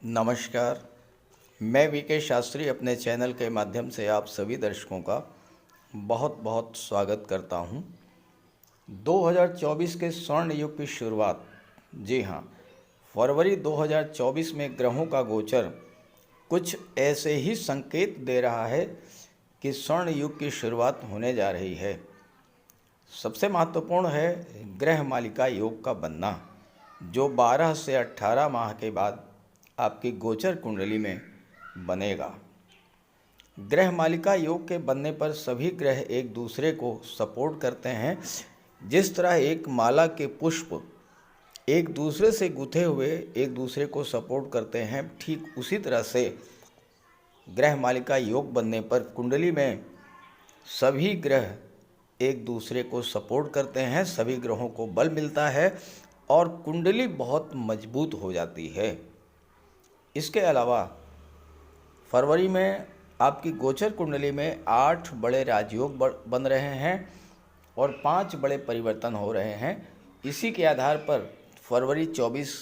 नमस्कार। मैं वीके शास्त्री अपने चैनल के माध्यम से आप सभी दर्शकों का बहुत बहुत स्वागत करता हूं। 2024 के स्वर्ण युग की शुरुआत, जी हां, फरवरी 2024 में ग्रहों का गोचर कुछ ऐसे ही संकेत दे रहा है कि स्वर्ण युग की शुरुआत होने जा रही है। सबसे महत्वपूर्ण है ग्रह मालिका योग का बनना, जो 12 से 18 माह के बाद आपकी गोचर कुंडली में बनेगा। ग्रह मालिका योग के बनने पर सभी ग्रह एक दूसरे को सपोर्ट करते हैं। जिस तरह एक माला के पुष्प एक दूसरे से गुथे हुए एक दूसरे को सपोर्ट करते हैं, ठीक उसी तरह से ग्रह मालिका योग बनने पर कुंडली में सभी ग्रह एक दूसरे को सपोर्ट करते हैं, सभी ग्रहों को बल मिलता है और कुंडली बहुत मजबूत हो जाती है। इसके अलावा फरवरी में आपकी गोचर कुंडली में 8 बड़े राजयोग बन रहे हैं और 5 बड़े परिवर्तन हो रहे हैं। इसी के आधार पर फरवरी 24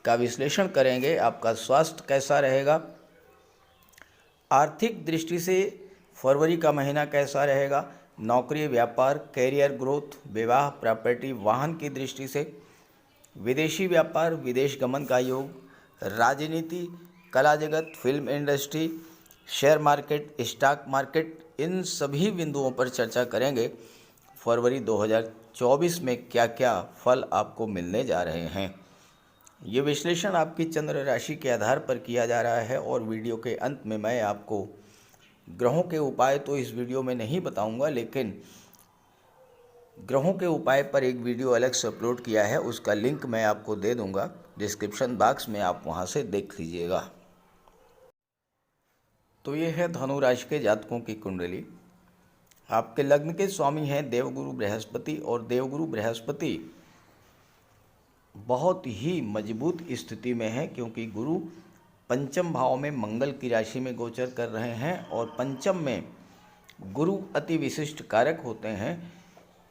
का विश्लेषण करेंगे। आपका स्वास्थ्य कैसा रहेगा, आर्थिक दृष्टि से फरवरी का महीना कैसा रहेगा, नौकरी, व्यापार, कैरियर ग्रोथ, विवाह, प्रॉपर्टी, वाहन की दृष्टि से, विदेशी व्यापार, विदेश गमन का योग, राजनीति, कला जगत, film industry, share market, stock market, इन सभी बिंदुओं पर चर्चा करेंगे। फरवरी 2024 में क्या क्या फल आपको मिलने जा रहे हैं, ये विश्लेषण आपकी चंद्र राशि के आधार पर किया जा रहा है। और वीडियो के अंत में मैं आपको ग्रहों के उपाय तो इस वीडियो में नहीं बताऊंगा, लेकिन ग्रहों के उपाय पर एक वीडियो अलग से अपलोड किया है, उसका लिंक मैं आपको दे दूंगा डिस्क्रिप्शन बॉक्स में, आप वहां से देख लीजिएगा। तो ये है धनु राशि के जातकों की कुंडली। आपके लग्न के स्वामी हैं देवगुरु बृहस्पति, और देवगुरु बृहस्पति बहुत ही मजबूत स्थिति में है, क्योंकि गुरु पंचम भाव में मंगल की राशि में गोचर कर रहे हैं और पंचम में गुरु अति विशिष्ट कारक होते हैं,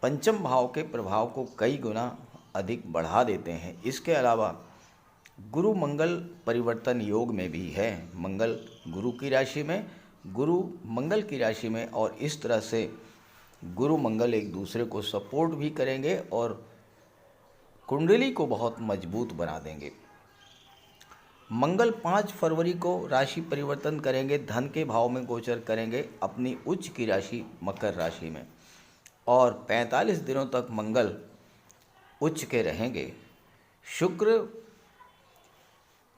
पंचम भाव के प्रभाव को कई गुना अधिक बढ़ा देते हैं। इसके अलावा गुरु मंगल परिवर्तन योग में भी है, मंगल गुरु की राशि में, गुरु मंगल की राशि में, और इस तरह से गुरु मंगल एक दूसरे को सपोर्ट भी करेंगे और कुंडली को बहुत मजबूत बना देंगे। मंगल 5 फरवरी को राशि परिवर्तन करेंगे, धन के भाव में गोचर करेंगे अपनी उच्च की राशि मकर राशि में, और 45 दिनों तक मंगल उच्च के रहेंगे। शुक्र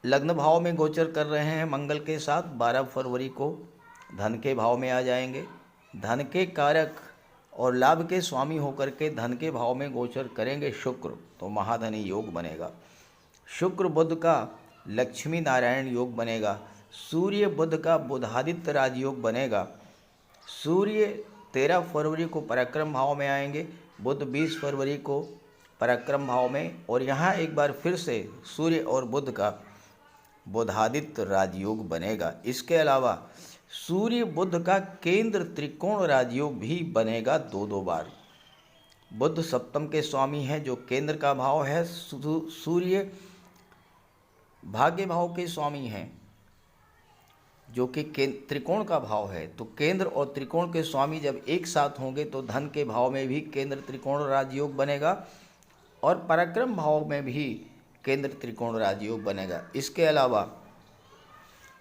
लग्न भाव में गोचर कर रहे हैं मंगल के साथ, 12 फरवरी को धन के भाव में आ जाएंगे। धन के कारक और लाभ के स्वामी होकर के धन के भाव में गोचर करेंगे शुक्र, तो महाधनी योग बनेगा। शुक्र बुध का लक्ष्मी नारायण योग बनेगा। सूर्य बुध का बुधादित्य राजयोग बनेगा। सूर्य 13 फरवरी को पराक्रम भाव में आएंगे, बुध 20 फरवरी को पराक्रम भाव में, और यहाँ एक बार फिर से सूर्य और बुध का बुधादित्य राजयोग बनेगा। इसके अलावा सूर्य बुध का केंद्र त्रिकोण राजयोग भी बनेगा 2-2 बार। बुध सप्तम के स्वामी हैं, जो केंद्र का भाव है। सूर्य भाग्य भाव के स्वामी हैं, जो कि त्रिकोण का भाव है। तो केंद्र और त्रिकोण के स्वामी जब एक साथ होंगे तो धन के भाव में भी केंद्र त्रिकोण राजयोग बनेगा और पराक्रम भाव में भी केंद्र त्रिकोण राजयोग बनेगा। इसके अलावा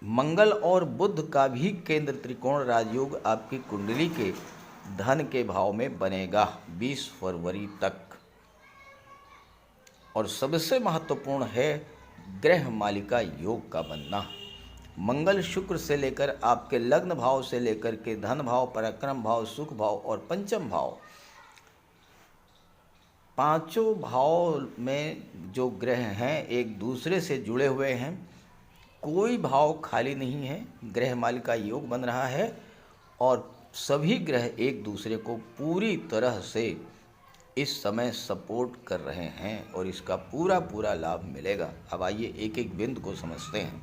मंगल और बुध का भी केंद्र त्रिकोण राजयोग आपकी कुंडली के धन के भाव में बनेगा 20 फरवरी तक। और सबसे महत्वपूर्ण है ग्रह मालिका योग का बनना। मंगल शुक्र से लेकर आपके लग्न भाव से लेकर के धन भाव, पराक्रम भाव, सुख भाव और पंचम भाव, पांचों भाव में जो ग्रह हैं एक दूसरे से जुड़े हुए हैं, कोई भाव खाली नहीं है। ग्रह मालिका योग बन रहा है और सभी ग्रह एक दूसरे को पूरी तरह से इस समय सपोर्ट कर रहे हैं और इसका पूरा पूरा लाभ मिलेगा। अब आइए एक एक बिंदु को समझते हैं।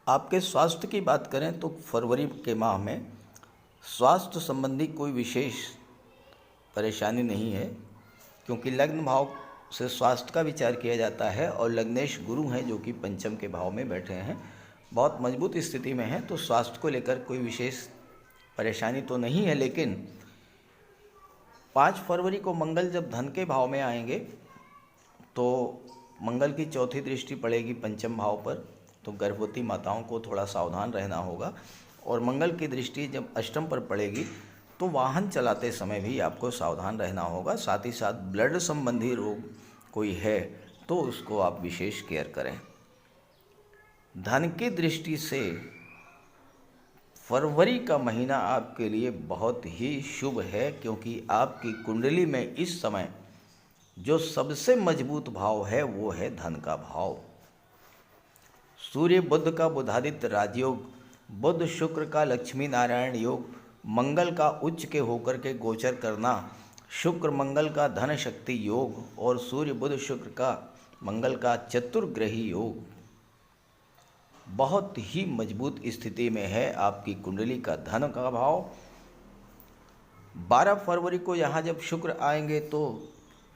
आपके स्वास्थ्य की बात करें तो फरवरी के माह में स्वास्थ्य संबंधी कोई विशेष परेशानी नहीं है, क्योंकि लग्न भाव से स्वास्थ्य का विचार किया जाता है। और लग्नेश गुरु हैं जो कि पंचम के भाव में बैठे हैं, बहुत मजबूत स्थिति में हैं, तो स्वास्थ्य को लेकर कोई विशेष परेशानी तो नहीं है। लेकिन 5 फरवरी को मंगल जब धन के भाव में आएंगे तो मंगल की चौथी दृष्टि पड़ेगी पंचम भाव पर, तो गर्भवती माताओं को थोड़ा सावधान रहना होगा। और मंगल की दृष्टि जब अष्टम पर पड़ेगी तो वाहन चलाते समय भी आपको सावधान रहना होगा। साथ ही साथ ब्लड संबंधी रोग कोई है तो उसको आप विशेष केयर करें। धन की दृष्टि से फरवरी का महीना आपके लिए बहुत ही शुभ है, क्योंकि आपकी कुंडली में इस समय जो सबसे मजबूत भाव है वो है धन का भाव। सूर्य बुध का बुधादित्य राजयोग, बुध शुक्र का लक्ष्मी नारायण योग, मंगल का उच्च के होकर के गोचर करना, शुक्र मंगल का धन शक्ति योग और सूर्य बुध शुक्र का मंगल का चतुर्ग्रही योग बहुत ही मजबूत स्थिति में है। आपकी कुंडली का धन का भाव 12 फरवरी को यहाँ जब शुक्र आएंगे तो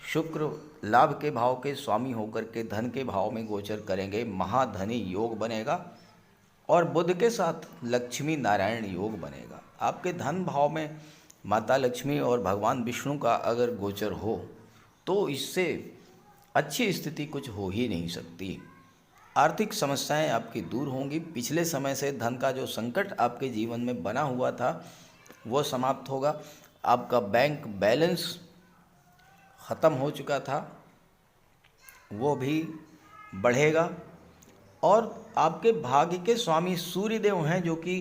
शुक्र लाभ के भाव के स्वामी होकर के धन के भाव में गोचर करेंगे, महाधनी योग बनेगा। और बुध के साथ लक्ष्मी नारायण योग बनेगा। आपके धन भाव में माता लक्ष्मी और भगवान विष्णु का अगर गोचर हो तो इससे अच्छी स्थिति कुछ हो ही नहीं सकती। आर्थिक समस्याएं आपकी दूर होंगी। पिछले समय से धन का जो संकट आपके जीवन में बना हुआ था वो समाप्त होगा। आपका बैंक बैलेंस ख़त्म हो चुका था वो भी बढ़ेगा। और आपके भाग्य के स्वामी सूर्यदेव हैं जो कि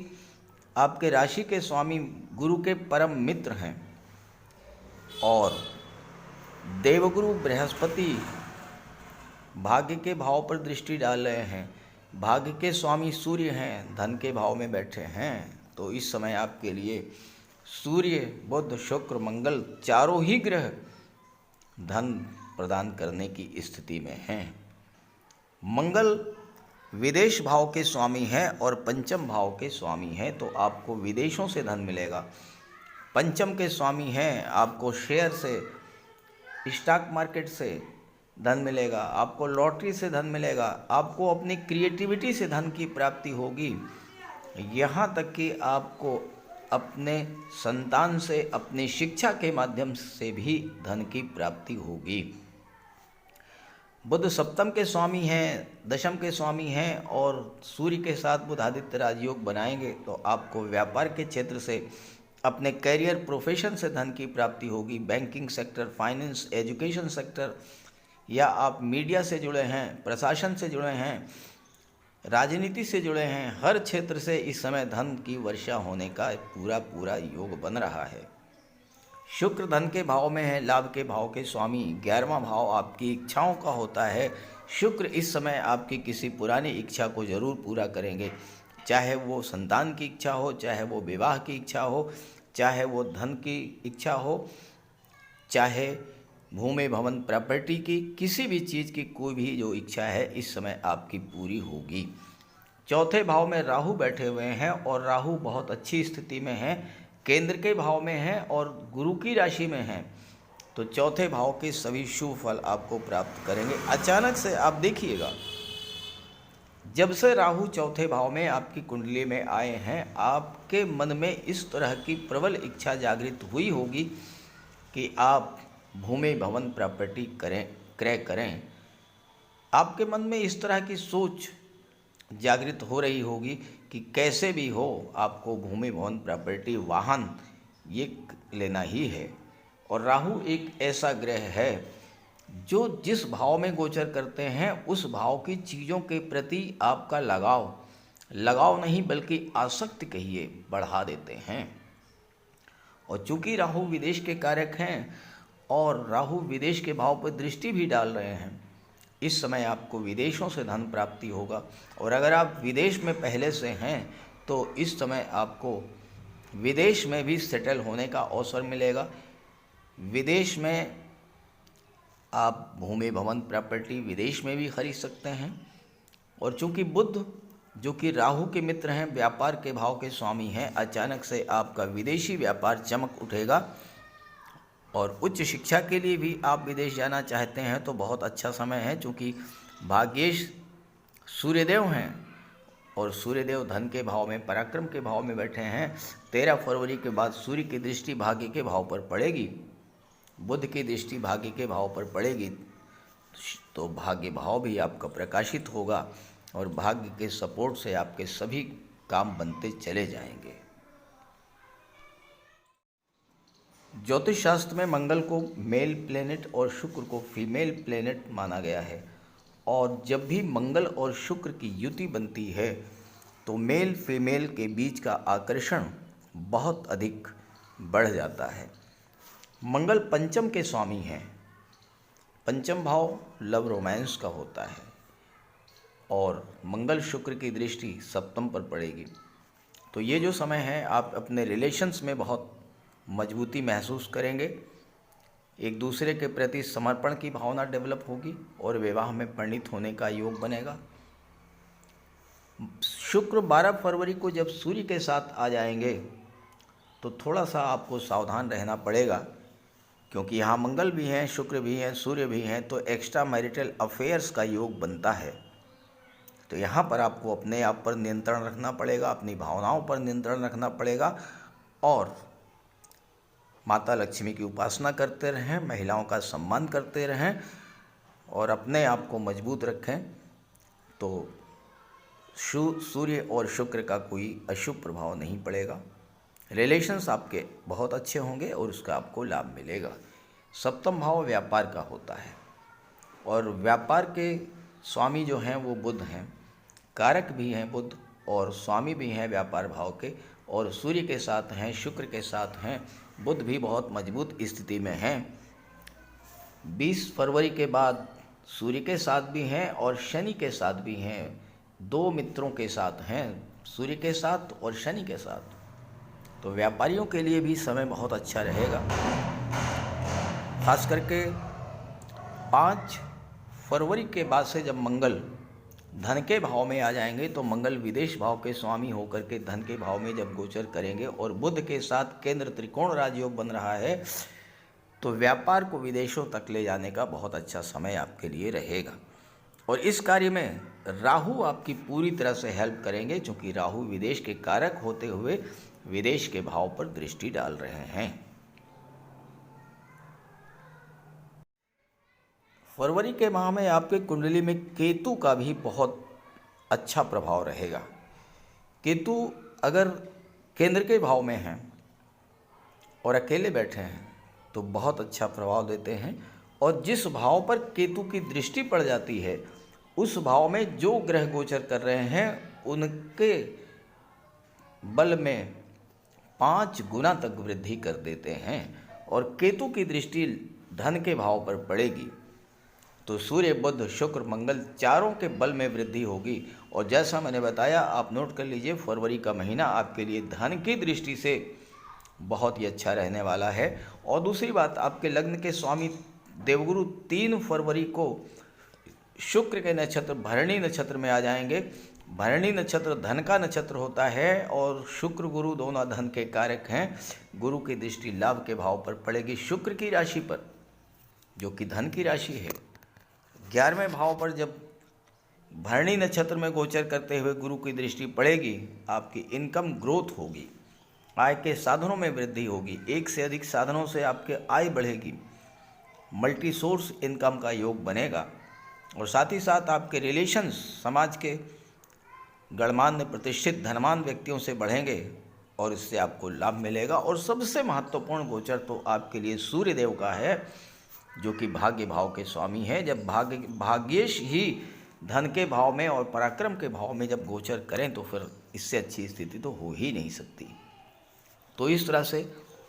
आपके राशि के स्वामी गुरु के परम मित्र हैं। और देवगुरु बृहस्पति भाग्य के भाव पर दृष्टि डाल रहे हैं। भाग्य के स्वामी सूर्य हैं, धन के भाव में बैठे हैं। तो इस समय आपके लिए सूर्य बुध शुक्र मंगल चारों ही ग्रह धन प्रदान करने की स्थिति में हैं। मंगल विदेश भाव के स्वामी हैं और पंचम भाव के स्वामी हैं, तो आपको विदेशों से धन मिलेगा। पंचम के स्वामी हैं, आपको शेयर से, स्टॉक मार्केट से धन मिलेगा, आपको लॉटरी से धन मिलेगा, आपको अपनी क्रिएटिविटी से धन की प्राप्ति होगी। यहाँ तक कि आपको अपने संतान से, अपनी शिक्षा के माध्यम से भी धन की प्राप्ति होगी। बुध सप्तम के स्वामी हैं, दशम के स्वामी हैं और सूर्य के साथ बुध आदित्य राजयोग बनाएंगे, तो आपको व्यापार के क्षेत्र से, अपने कैरियर प्रोफेशन से धन की प्राप्ति होगी। Banking sector, finance, education sector, या आप मीडिया से जुड़े हैं, प्रशासन से जुड़े हैं, राजनीति से जुड़े हैं, हर क्षेत्र से इस समय धन की वर्षा होने का पूरा योग बन रहा है। शुक्र धन के भाव में है, लाभ के भाव के स्वामी। 11वां भाव आपकी इच्छाओं का होता है। शुक्र इस समय आपकी किसी पुरानी इच्छा को जरूर पूरा करेंगे, चाहे वो संतान की इच्छा हो, चाहे वो विवाह की इच्छा हो, चाहे वो धन की इच्छा हो, चाहे भूमि भवन प्रॉपर्टी की, किसी भी चीज़ की कोई भी जो इच्छा है इस समय आपकी पूरी होगी। चौथे भाव में राहु बैठे हुए हैं और राहु बहुत अच्छी स्थिति में है, केंद्र के भाव में है और गुरु की राशि में है, तो चौथे भाव के सभी शुभ फल आपको प्राप्त करेंगे। अचानक से आप देखिएगा, जब से राहु चौथे भाव में आपकी कुंडली में आए हैं, आपके मन में इस तरह की प्रबल इच्छा जागृत हुई होगी कि आप भूमि भवन प्रॉपर्टी क्रय करें। आपके मन में इस तरह की सोच जागृत हो रही होगी कि कैसे भी हो आपको भूमि भवन प्रॉपर्टी वाहन ये लेना ही है। और राहु एक ऐसा ग्रह है जो जिस भाव में गोचर करते हैं उस भाव की चीज़ों के प्रति आपका लगाव नहीं बल्कि आसक्ति कहिए बढ़ा देते हैं। और चूंकि राहु विदेश के कारक हैं और राहु विदेश के भाव पर दृष्टि भी डाल रहे हैं, इस समय आपको विदेशों से धन प्राप्ति होगा। और अगर आप विदेश में पहले से हैं तो इस समय आपको विदेश में भी सेटल होने का अवसर मिलेगा। विदेश में आप भूमि भवन प्रॉपर्टी विदेश में भी खरीद सकते हैं। और चूंकि बुध जो कि राहु के मित्र हैं, व्यापार के भाव के स्वामी हैं, अचानक से आपका विदेशी व्यापार चमक उठेगा। और उच्च शिक्षा के लिए भी आप विदेश जाना चाहते हैं तो बहुत अच्छा समय है, क्योंकि भाग्येश सूर्यदेव हैं और सूर्यदेव धन के भाव में, पराक्रम के भाव में बैठे हैं। 13 फरवरी के बाद सूर्य की दृष्टि भाग्य के भाव पर पड़ेगी, बुध की दृष्टि भाग्य के भाव पर पड़ेगी, तो भाग्य भाव भी आपका प्रकाशित होगा और भाग्य के सपोर्ट से आपके सभी काम बनते चले जाएंगे। ज्योतिष शास्त्र में मंगल को मेल प्लेनेट और शुक्र को फीमेल प्लेनेट माना गया है, और जब भी मंगल और शुक्र की युति बनती है तो मेल फीमेल के बीच का आकर्षण बहुत अधिक बढ़ जाता है। मंगल पंचम के स्वामी हैं, पंचम भाव लव रोमांस का होता है, और मंगल शुक्र की दृष्टि सप्तम पर पड़ेगी। तो ये जो समय है आप अपने रिलेशंस में बहुत मजबूती महसूस करेंगे, एक दूसरे के प्रति समर्पण की भावना डेवलप होगी और विवाह में परिणित होने का योग बनेगा। शुक्र 12 फरवरी को जब सूर्य के साथ आ जाएंगे तो थोड़ा सा आपको सावधान रहना पड़ेगा, क्योंकि यहाँ मंगल भी हैं, शुक्र भी हैं, सूर्य भी हैं, तो एक्स्ट्रा मैरिटल अफेयर्स का योग बनता है। तो यहाँ पर आपको अपने आप पर नियंत्रण रखना पड़ेगा, अपनी भावनाओं पर नियंत्रण रखना पड़ेगा, और माता लक्ष्मी की उपासना करते रहें, महिलाओं का सम्मान करते रहें और अपने आप को मजबूत रखें, तो सूर्य और शुक्र का कोई अशुभ प्रभाव नहीं पड़ेगा। रिलेशंस आपके बहुत अच्छे होंगे और उसका आपको लाभ मिलेगा। सप्तम भाव व्यापार का होता है और व्यापार के स्वामी जो हैं वो बुध हैं, कारक भी हैं बुध और स्वामी भी हैं व्यापार भाव के, और सूर्य के साथ हैं, शुक्र के साथ हैं, बुध भी बहुत मजबूत स्थिति में हैं। 20 फरवरी के बाद सूर्य के साथ भी हैं और शनि के साथ भी हैं, दो मित्रों के साथ हैं, सूर्य के साथ और शनि के साथ। तो व्यापारियों के लिए भी समय बहुत अच्छा रहेगा, खास करके 5 फरवरी के बाद से जब मंगल धन के भाव में आ जाएंगे तो मंगल विदेश भाव के स्वामी होकर के धन के भाव में जब गोचर करेंगे और बुध के साथ केंद्र त्रिकोण राजयोग बन रहा है, तो व्यापार को विदेशों तक ले जाने का बहुत अच्छा समय आपके लिए रहेगा। और इस कार्य में राहु आपकी पूरी तरह से हेल्प करेंगे, क्योंकि राहु विदेश के कारक होते हुए विदेश के भाव पर दृष्टि डाल रहे हैं। फरवरी के माह में आपके कुंडली में केतु का भी बहुत अच्छा प्रभाव रहेगा। केतु अगर केंद्र के भाव में हैं और अकेले बैठे हैं तो बहुत अच्छा प्रभाव देते हैं, और जिस भाव पर केतु की दृष्टि पड़ जाती है उस भाव में जो ग्रह गोचर कर रहे हैं उनके बल में 5 गुना तक वृद्धि कर देते हैं, और केतु की दृष्टि धन के भाव पर पड़ेगी तो सूर्य बुध शुक्र मंगल चारों के बल में वृद्धि होगी। और जैसा मैंने बताया, आप नोट कर लीजिए, फरवरी का महीना आपके लिए धन की दृष्टि से बहुत ही अच्छा रहने वाला है। और दूसरी बात, आपके लग्न के स्वामी देवगुरु 3 फरवरी को शुक्र के नक्षत्र भरणी नक्षत्र में आ जाएंगे। भरणी नक्षत्र धन का नक्षत्र होता है और शुक्र गुरु दोनों धन के कारक हैं। गुरु की दृष्टि लाभ के भाव पर पड़ेगी शुक्र की राशि पर, जो कि धन की राशि है। 11वें भाव पर जब भरणी नक्षत्र में गोचर करते हुए गुरु की दृष्टि पड़ेगी, आपकी इनकम ग्रोथ होगी, आय के साधनों में वृद्धि होगी, एक से अधिक साधनों से आपके आय बढ़ेगी, मल्टी सोर्स इनकम का योग बनेगा, और साथ ही साथ आपके रिलेशंस समाज के गणमान्य प्रतिष्ठित धनवान व्यक्तियों से बढ़ेंगे और इससे आपको लाभ मिलेगा। और सबसे महत्वपूर्ण गोचर तो आपके लिए सूर्यदेव का है, जो कि भाग्य भाव के स्वामी हैं। जब भाग्येश ही धन के भाव में और पराक्रम के भाव में जब गोचर करें तो फिर इससे अच्छी स्थिति तो हो ही नहीं सकती। तो इस तरह से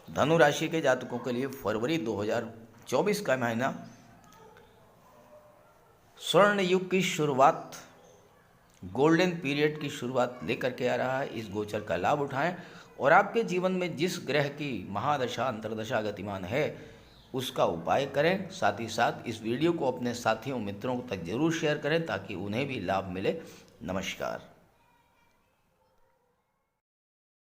धनु राशि के जातकों के लिए फरवरी 2024 का महीना स्वर्ण युग की शुरुआत, गोल्डन पीरियड की शुरुआत लेकर के आ रहा है। इस गोचर का लाभ उठाएं और आपके जीवन में जिस ग्रह की महादशा अंतर्दशा गतिमान है उसका उपाय करें। साथ ही साथ इस वीडियो को अपने साथियों मित्रों तक जरूर शेयर करें ताकि उन्हें भी लाभ मिले। नमस्कार।